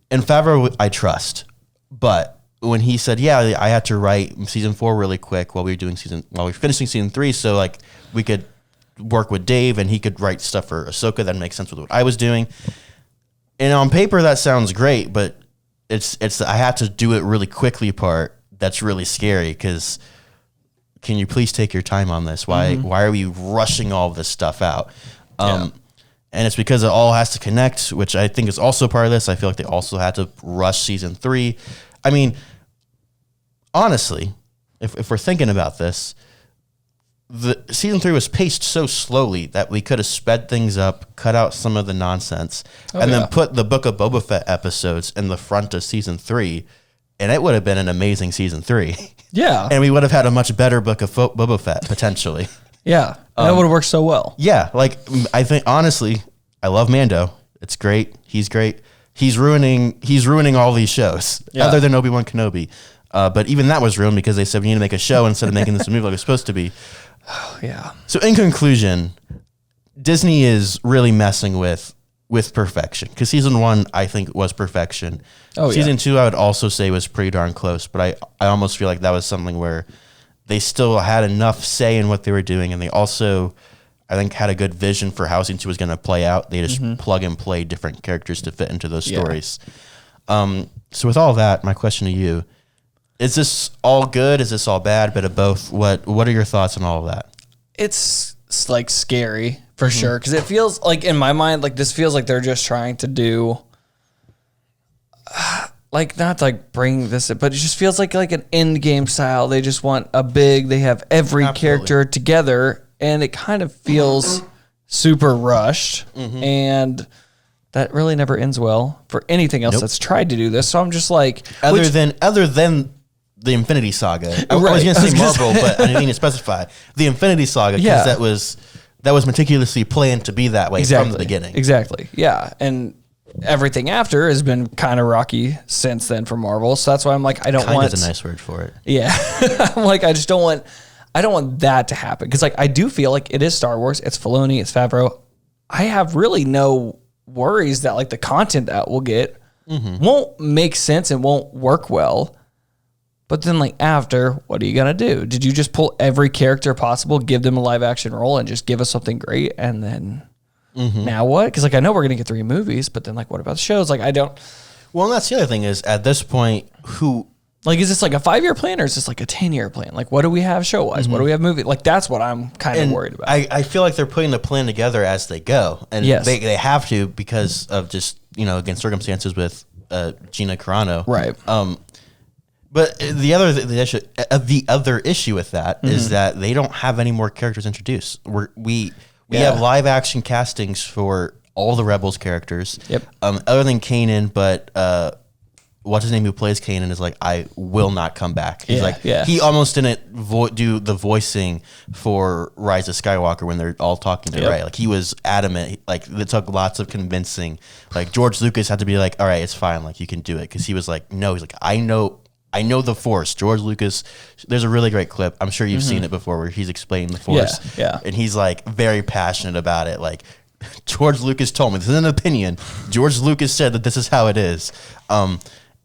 and Favreau I trust, but when he said, yeah, I had to write season 4 really quick while we were finishing season 3, so like we could work with Dave and he could write stuff for Ahsoka that makes sense with what I was doing. And on paper that sounds great, but it's I had to do it really quickly part that's really scary because can you please take your time on this? Why are we rushing all of this stuff out? And it's because it all has to connect, which I think is also part of this. I feel like they also had to rush season 3. I mean, honestly, if we're thinking about this, the season 3 was paced so slowly that we could have sped things up, cut out some of the nonsense, then put the Book of Boba Fett episodes in the front of season 3, and it would have been an amazing season 3. Yeah. And we would have had a much better Book of Boba Fett, potentially. Yeah. That would have worked so well. Yeah. Like, I think, honestly, I love Mando. It's great. He's great. He's ruining all these shows, other than Obi-Wan Kenobi. But even that was ruined because they said we need to make a show instead of making this a movie like it's supposed to be. Yeah. So in conclusion, Disney is really messing with perfection because season 1 I think was perfection. Season 2 I would also say was pretty darn close, but I almost feel like that was something where they still had enough say in what they were doing, and they also I think had a good vision for how season 2 was going to play out. They just plug and play different characters to fit into those stories. So with all that, my question to you: is this all good? Is this all bad? Bit of both? What are your thoughts on all of that? It's like scary for sure because it feels like in my mind like this feels like they're just trying to do like not like bring this, but it just feels like an end game style. They just want they have every character together, and it kind of feels super rushed, and that really never ends well for anything else that's tried to do this. So I'm just like, other than the Infinity Saga. I was going to say Marvel, but I didn't need to specify the Infinity Saga because that was meticulously planned to be that way from the beginning. Exactly. Yeah, and everything after has been kind of rocky since then for Marvel. So that's why I'm like, I don't want. That's a nice word for it. Yeah, I'm like, I don't want that to happen because like I do feel like it is Star Wars. It's Filoni. It's Favreau. I have really no worries that like the content that we'll get won't make sense and won't work well. But then, like, after, what are you going to do? Did you just pull every character possible, give them a live action role, and just give us something great? And then now what? Because, like, I know we're going to get 3 movies, but then, like, what about the shows? Like, I don't. Well, and that's the other thing is, at this point, Like, is this like a 5-year plan or is this like a 10-year plan? Like, what do we have show-wise? What do we have movie? Like, that's what I'm kind of worried about. I feel like they're putting the plan together as they go. And they have to because of just, again, circumstances with Gina Carano. Right. But the other issue with that is that they don't have any more characters introduced. We have live action castings for all the Rebels characters. Yep. Other than Kanan, but what's his name who plays Kanan is like, I will not come back. He's he almost didn't do the voicing for Rise of Skywalker when they're all talking to Rey. Like, he was adamant. Like, it took lots of convincing. Like, George Lucas had to be like, all right, it's fine. Like, you can do it. Because he was like, no. He's like, I know the Force. George Lucas, there's a really great clip. I'm sure you've seen it before where he's explaining the Force. Yeah. And he's like very passionate about it. Like, George Lucas told me, this is an opinion. George Lucas said that this is how it is.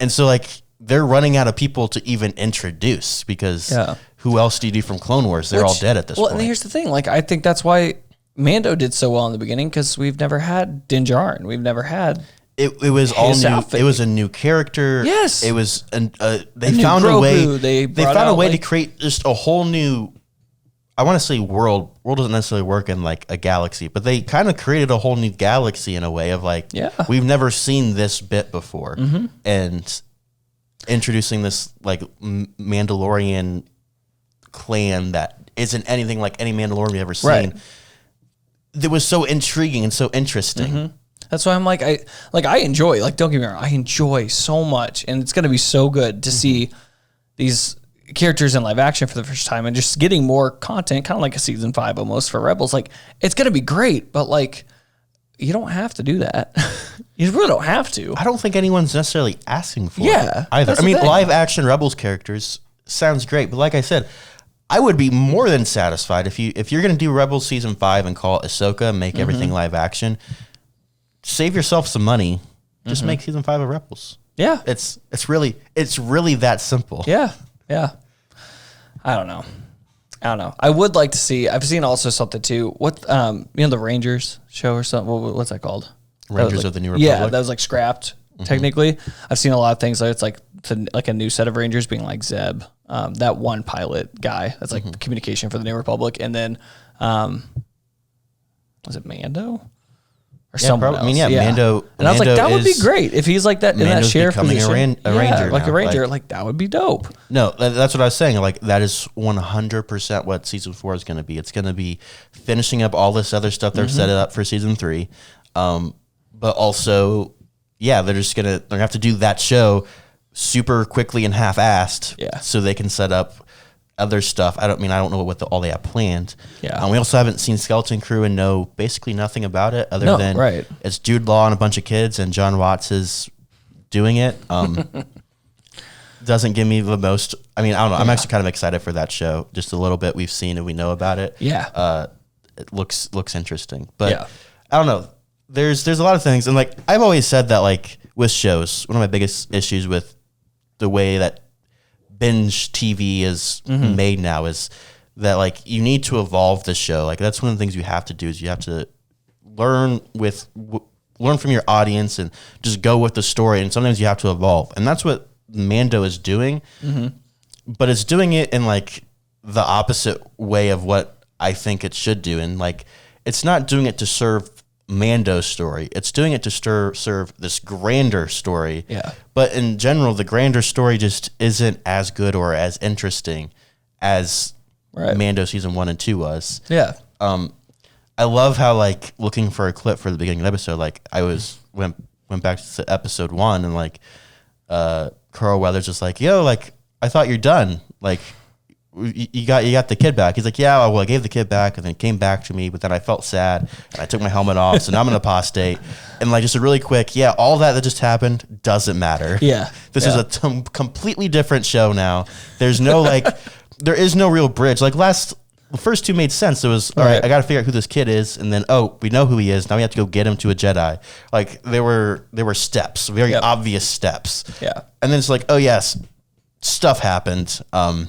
And so, like, they're running out of people to even introduce because who else do you do from Clone Wars? They're all dead at this point. Well, and here's the thing. Like, I think that's why Mando did so well in the beginning because we've never had Din Djarin. We've never had... It was all new. Outfit. It was a new character. Yes. It was they found a way. They found a way to create just a whole new. I want to say world. World doesn't necessarily work in like a galaxy, but they kind of created a whole new galaxy in a way of like, we've never seen this bit before, and introducing this like Mandalorian clan that isn't anything like any Mandalorian we've ever seen. Right. That was so intriguing and so interesting. That's why I'm like, I enjoy, like, don't get me wrong, I enjoy so much, and it's going to be so good to see these characters in live action for the first time and just getting more content, kind of like a season 5 almost for Rebels. Like, it's going to be great, but like, you don't have to do that. You really don't have to. I don't think anyone's necessarily asking for it either. I mean, live action Rebels characters sounds great, but like I said, I would be more than satisfied if you're going to do Rebels season 5 and call it Ahsoka, make everything live action. Save yourself some money. Just make season 5 of Rebels. Yeah, it's really that simple. Yeah. I don't know. I would like to see. I've seen also something too. What the Rangers show or something. What's that called? Rangers of the New Republic. Yeah, that was like scrapped. Technically, I've seen a lot of things. Like it's like a new set of Rangers being like Zeb, that one pilot guy. That's like communication for the New Republic, and then was it Mando? Or someone else. Mando. And I was like, that would be great if he's like that in that sheriff position. A ranger, like a ranger. Like that would be dope. No, that's what I was saying. Like, that is 100% what season 4 is going to be. It's going to be finishing up all this other stuff they're set up for season 3, but also, they're gonna have to do that show super quickly and half-assed, so they can set up other stuff. I don't know what all they have planned. We also haven't seen Skeleton Crew and know basically nothing about it other than it's Jude Law and a bunch of kids and John Watts is doing it. Doesn't give me the most. I mean, I don't know. I'm actually kind of excited for that show. Just a little bit we've seen and we know about it. It looks interesting, but I don't know. There's a lot of things, and like I've always said that like with shows, one of my biggest issues with the way that binge TV is made now is that like you need to evolve the show. Like, that's one of the things you have to do is you have to learn from your audience and just go with the story. And sometimes you have to evolve, and that's what Mando is doing. But it's doing it in like the opposite way of what I think it should do. And like, it's not doing it to serve Mando's story. It's doing it to serve this grander story. But in general, the grander story just isn't as good or as interesting as Mando season 1 and 2 was. I love how, like, looking for a clip for the beginning of the episode, like I went back to episode 1 and like Carl Weathers just like, yo, like, I thought you're done. Like, you got the kid back. He's like, yeah, well, I gave the kid back and then it came back to me, but then I felt sad and I took my helmet off, so now I'm an apostate. And like, just a really quick, all that just happened doesn't matter. This is a completely different show now. There's no like, there is no real bridge. Like the first 2 made sense. It was, all right, I got to figure out who this kid is, and then, we know who he is. Now we have to go get him to a Jedi. Like, there were steps, very obvious steps. And then it's like, oh yes, stuff happened. We're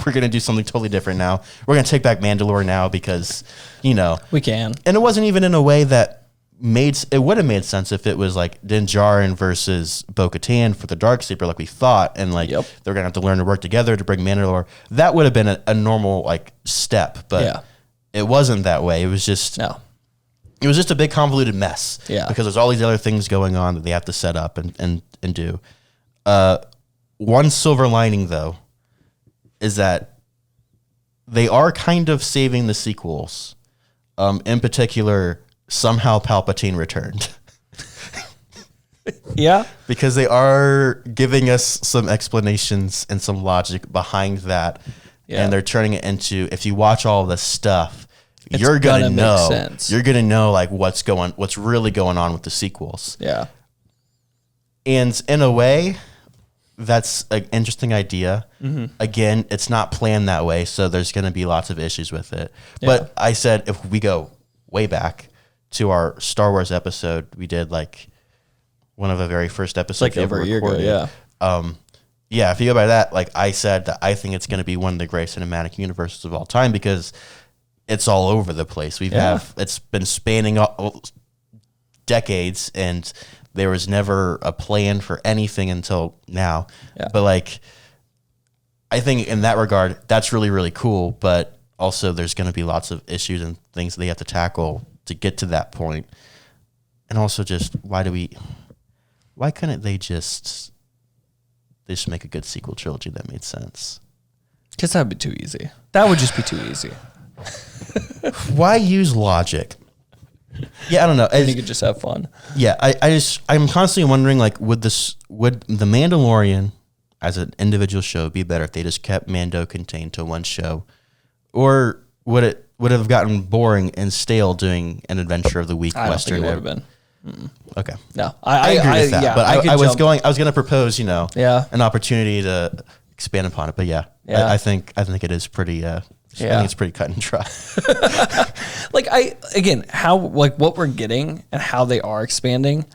going to do something totally different now. We're going to take back Mandalore now because, we can. And it wasn't even in a way that it would have made sense if it was like Din Djarin versus Bo-Katan for the Darksaber like we thought, and like they're gonna have to learn to work together to bring Mandalore. That would have been a normal like step, but it wasn't that way. It was just it was just a big convoluted mess. Yeah, because there's all these other things going on that they have to set up and do. One silver lining though is that they are kind of saving the sequels. In particular, somehow Palpatine returned. Yeah. Because they are giving us some explanations and some logic behind that. Yeah. And they're turning it into, if you watch all this stuff, you're gonna know. Sense. You're gonna know like what's really going on with the sequels. Yeah. And in a way, that's an interesting idea. Mm-hmm. Again, it's not planned that way, so there's gonna be lots of issues with it. Yeah. But I said if we go way back to our Star Wars episode, we did like one of the very first episodes like over a year ago, yeah, if you go by that, like I said, that I think it's going to be one of the great cinematic universes of all time because it's all over the place. It's been spanning decades, and there was never a plan for anything until now. Yeah. But like, I think in that regard, that's really, really cool. But also, there's going to be lots of issues and things they have to tackle to get to that point. And also, just why couldn't they just make a good sequel trilogy that made sense? Because that would be too easy. That would just be too easy. Why use logic? Yeah, I don't know. You could just have fun. Yeah, I'm constantly wondering, like, would The Mandalorian as an individual show be better if they just kept Mando contained to one show? Or would it have gotten boring and stale doing an adventure of the week I Western? Don't think it would have been. Okay. No, I agree with that. Yeah, but I was going to propose, an opportunity to expand upon it. But I think it is pretty. I think it's pretty cut and dry. What we're getting and how they are expanding.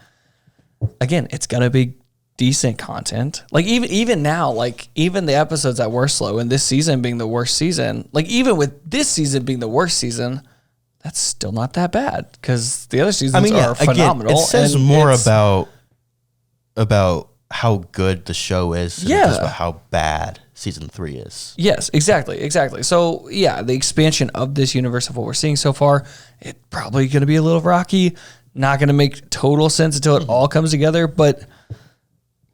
Again, it's gonna be decent content. Like even now, like even the episodes that were slow and this season being the worst season, like even with this season being the worst season, that's still not that bad because the other seasons are phenomenal. Again, it says more about how good the show is than it does about how bad season 3 is. Yes, exactly. So the expansion of this universe of what we're seeing so far, it's probably going to be a little rocky, not going to make total sense until it all comes together, but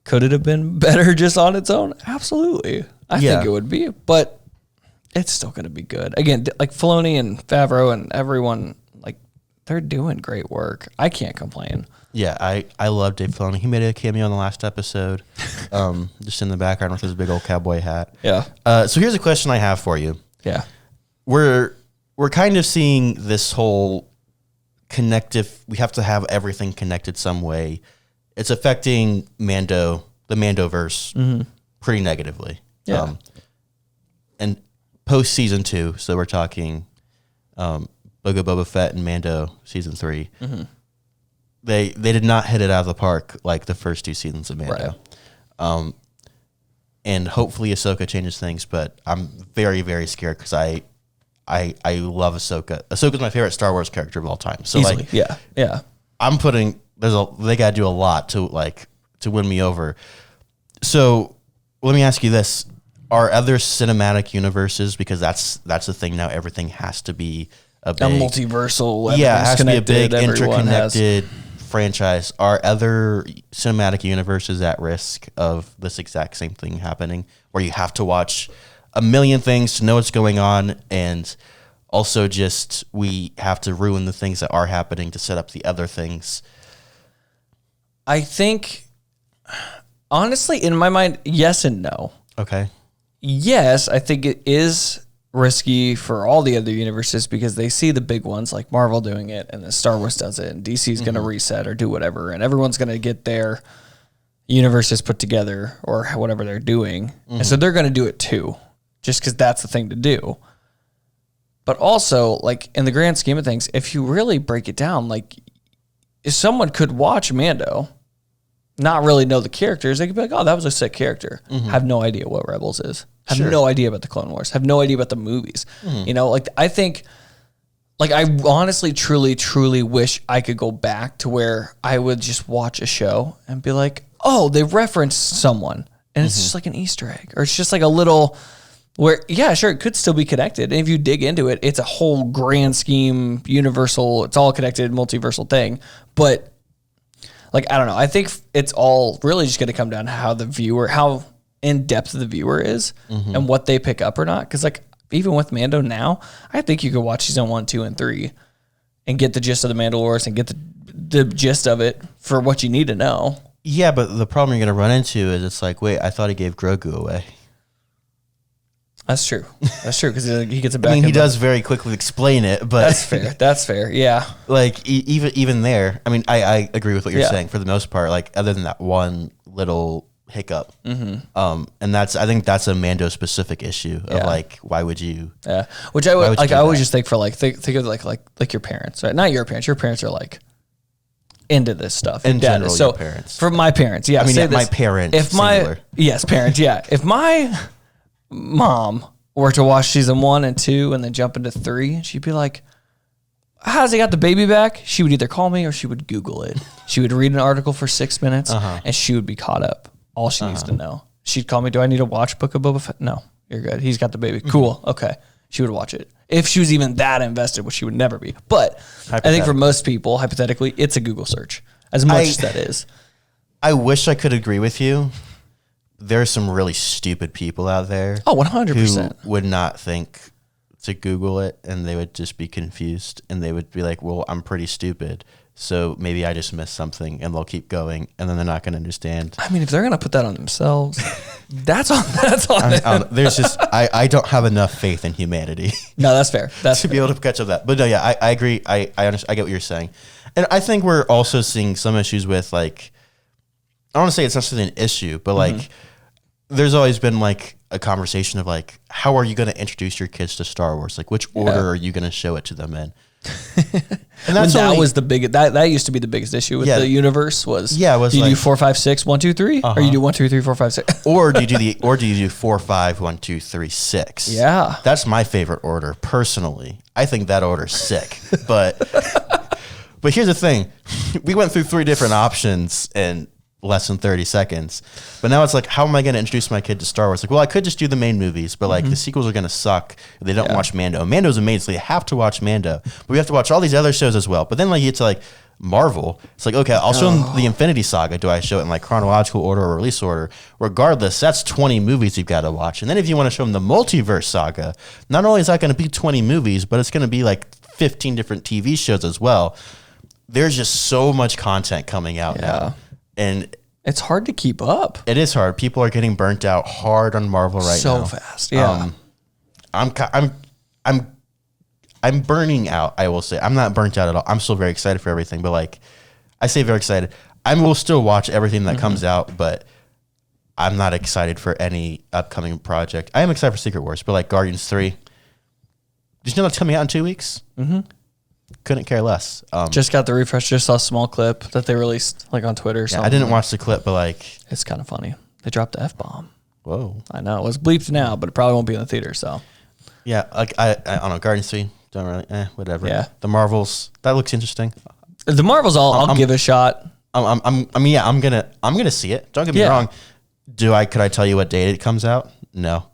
could it have been better just on its own? Absolutely. I think it would be, but it's still going to be good. Again, like Filoni and Favreau and everyone, like they're doing great work. I can't complain. Yeah, I love Dave Filoni. He made a cameo in the last episode, just in the background with his big old cowboy hat. Yeah. So here's a question I have for you. Yeah. We're kind of seeing this whole connective. We have to have everything connected some way. It's affecting the Mandoverse, pretty negatively. Yeah. And post season 2, so we're talking Boba Fett and Mando season 3. Mm-hmm. They did not hit it out of the park like the first 2 seasons of Mando. Right. And hopefully Ahsoka changes things, but I'm very, very scared because I love Ahsoka. Ahsoka's my favorite Star Wars character of all time. So easily. I'm putting they got to do a lot to win me over. So let me ask you this. Are other cinematic universes, because that's the thing now, everything has to be a multiversal, it has to be a big interconnected franchise. Are other cinematic universes at risk of this exact same thing happening, where you have to watch a million things to know what's going on, and also just we have to ruin the things that are happening to set up the other things? I think, honestly, in my mind, yes and no. Okay. Yes, I think it is risky for all the other universes because they see the big ones like Marvel doing it, and then Star Wars does it, and DC's going to reset or do whatever, and everyone's going to get their universes put together or whatever they're doing. And so they're going to do it too, just because that's the thing to do. But also, like in the grand scheme of things, if you really break it down, like if someone could watch Mando, not really know the characters. They could be like, oh, that was a sick character. Have no idea what Rebels is. Have no idea about the Clone Wars. Have no idea about the movies. You know, like I think, like I honestly, truly, truly wish I could go back to where I would just watch a show and be like, oh, they referenced someone. And it's just like an Easter egg. Or it's just like a little where, yeah, sure, it could still be connected. And if you dig into it, it's a whole grand scheme, universal, it's all connected, multiversal thing. But like, I don't know. I think it's all really just going to come down to how the viewer, how in depth the viewer is and what they pick up or not. Because like even with Mando now, I think you could watch season 1, 2, and 3 and get the gist of the Mandalorian and get the gist of it for what you need to know. Yeah, but the problem you're going to run into is it's like, wait, I thought he gave Grogu away. That's true. That's true because he gets it back. I mean, he does very quickly explain it, but that's fair. That's fair. Yeah. Like even there, I mean, I agree with what you're saying for the most part. Like other than that one little hiccup, and I think that's a Mando specific issue of like, why would you? Yeah. Which I would like. I always just think for like think of like your parents, right? Not your parents. Your parents are like into this stuff in general. So your parents. For my parents, yeah. I mean, my parents. If singular. Parents, yeah. If my mom were to watch season 1 and 2 and then jump into 3, she'd be like, how's he got the baby back? She would either call me or she would Google it. She would read an article for 6 minutes and she would be caught up. All she needs to know. She'd call me, do I need to watch Book of Boba Fett? No, you're good. He's got the baby. Cool. Okay. She would watch it. If she was even that invested, which she would never be. But I think for most people, hypothetically, it's a Google search, as much as that is. I wish I could agree with you. There's some really stupid people out there. Oh, 100%. Who would not think to Google it, and they would just be confused, and they would be like, well, I'm pretty stupid, so maybe I just missed something, and they'll keep going, and then they're not going to understand. I mean, if they're going to put that on themselves, that's on them. There's just, I don't have enough faith in humanity. No, that's fair. That's to be able to catch up that. But no, yeah, I agree. I understand. I get what you're saying. And I think we're also seeing some issues with like, I don't want to say it's necessarily an issue, but like, there's always been like a conversation of like, how are you going to introduce your kids to Star Wars? Like, which order are you going to show it to them in? And that was the biggest. That used to be the biggest issue with the universe was. Yeah, it was you like, do 4, 5, 6, 1, 2, 3, or you do 1, 2, 3, 4, 5, 6, or do you do 4, 5, 1, 2, 3, 6? Yeah, that's my favorite order personally. I think that order's sick, but here's the thing: we went through 3 different options and less than 30 seconds. But now it's like, how am I going to introduce my kid to Star Wars? Like, well, I could just do the main movies, but like the sequels are going to suck if they don't watch Mando. Mando's amazing, so you have to watch Mando. But we have to watch all these other shows as well. But then like you get to like Marvel, it's like, okay, I'll show them the Infinity Saga. Do I show it in like chronological order or release order? Regardless, that's 20 movies you've got to watch. And then if you want to show them the Multiverse Saga, not only is that going to be 20 movies, but it's going to be like 15 different TV shows as well. There's just so much content coming out now. And it's hard to keep up. It is hard. People are getting burnt out hard on Marvel now. So fast. Yeah. I'm burning out, I will say. I'm not burnt out at all. I'm still very excited for everything, but like I say very excited. I will still watch everything that comes out, but I'm not excited for any upcoming project. I am excited for Secret Wars, but like Guardians 3. Did you know that's coming out in 2 weeks? Couldn't care less. Just got the refresh. Just saw a small clip that they released like on Twitter. Or something. I didn't watch the clip, but like it's kind of funny. They dropped the F-bomb. Whoa! I know it was bleeped now, but it probably won't be in the theater. So yeah, like I don't know. Guardians 3, don't really. Whatever. Yeah. The Marvels, that looks interesting. The Marvels, I'll give a shot. I'm gonna see it. Don't get me wrong. Could I tell you what date it comes out? No.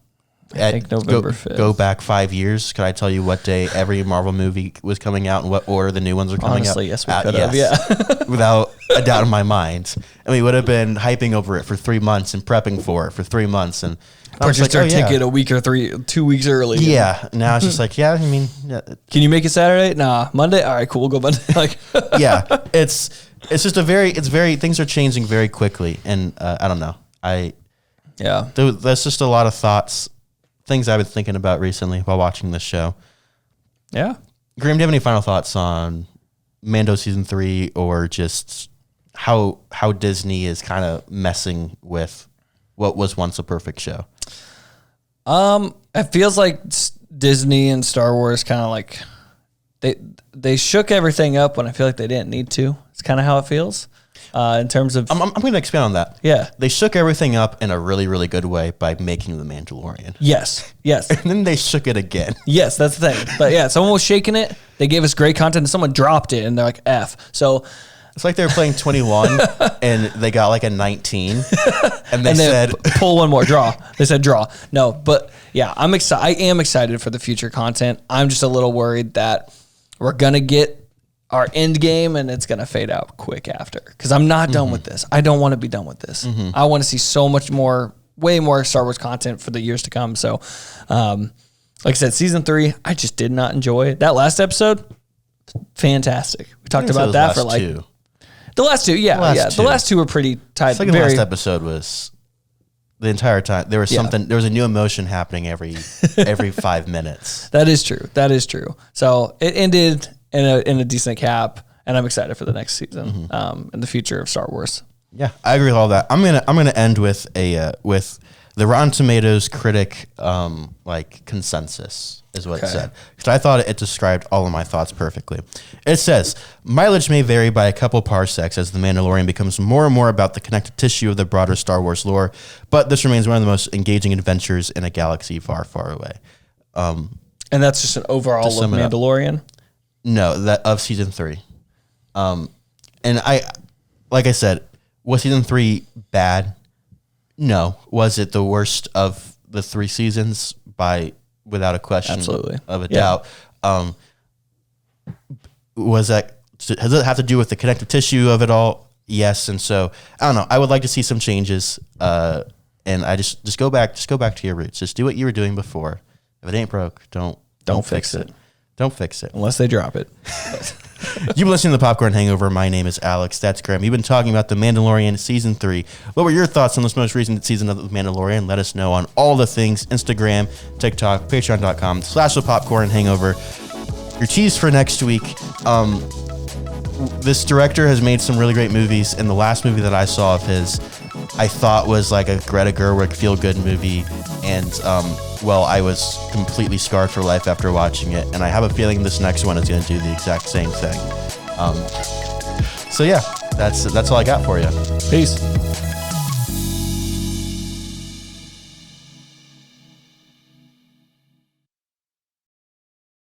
I think November 5th. Go back 5 years. Could I tell you what day every Marvel movie was coming out and what order the new ones are coming out? Honestly, yes, we could have. Yeah, without a doubt in my mind. And we would have been hyping over it for 3 months and prepping for it for 3 months and purchased our ticket a week or 2 weeks early. Yeah. Now it's just like, I mean, can you make it Saturday? Nah, Monday. All right, cool. We'll go Monday. Like, yeah, it's just things are changing very quickly, and I don't know. That's just a lot of thoughts. Things I've been thinking about recently while watching this show. Yeah. Graham, do you have any final thoughts on Mando season 3 or just how Disney is kind of messing with what was once a perfect show? It feels like Disney and Star Wars kind of like they shook everything up when I feel like they didn't need to. It's kind of how it feels. in terms of. I'm going to expand on that. Yeah. They shook everything up in a really, really good way by making The Mandalorian. Yes. And then they shook it again. Yes, that's the thing. But yeah, someone was shaking it. They gave us great content, and someone dropped it, and they're like, F. So it's like they were playing 21, and they got like a 19, and they said, pull one more, draw. They said draw. No, but yeah, I'm excited. I am excited for the future content. I'm just a little worried that we're going to get our end game and it's going to fade out quick after, because I'm not done with this. I don't want to be done with this. I want to see so much more, way more Star Wars content for the years to come. So, like I said, season 3, I just did not enjoy it. That last episode, fantastic. We talked about that for like the last two. Yeah. The last two were pretty tight. It's like the last episode was the entire time. There was something, there was a new emotion happening every 5 minutes. That is true. So it ended in a decent cap, and I'm excited for the next season, and the future of Star Wars. Yeah, I agree with all that. I'm gonna end with with the Rotten Tomatoes critic like consensus is what it said, because I thought it described all of my thoughts perfectly. It says mileage may vary by a couple parsecs as The Mandalorian becomes more and more about the connective tissue of the broader Star Wars lore, but this remains one of the most engaging adventures in a galaxy far, far away. And that's just an overall of Mandalorian. No, that of season 3. And like I said, was season 3 bad? No. Was it the worst of the 3 seasons? Without a question, absolutely, of a doubt. Does it have to do with the connective tissue of it all? Yes. And so I don't know. I would like to see some changes. And I just go back to your roots. Just do what you were doing before. If it ain't broke, don't fix it. Don't fix it. Unless they drop it. You've been listening to The Popcorn Hangover. My name is Alex. That's Graham. We've been talking about The Mandalorian Season 3. What were your thoughts on this most recent season of The Mandalorian? Let us know on all the things. Instagram, TikTok, patreon.com/The Popcorn Hangover. Your tease for next week. This director has made some really great movies, and the last movie that I saw of his, I thought was like a Greta Gerwig feel-good movie, and I was completely scarred for life after watching it, and I have a feeling this next one is going to do the exact same thing. So yeah, that's all I got for you. Peace.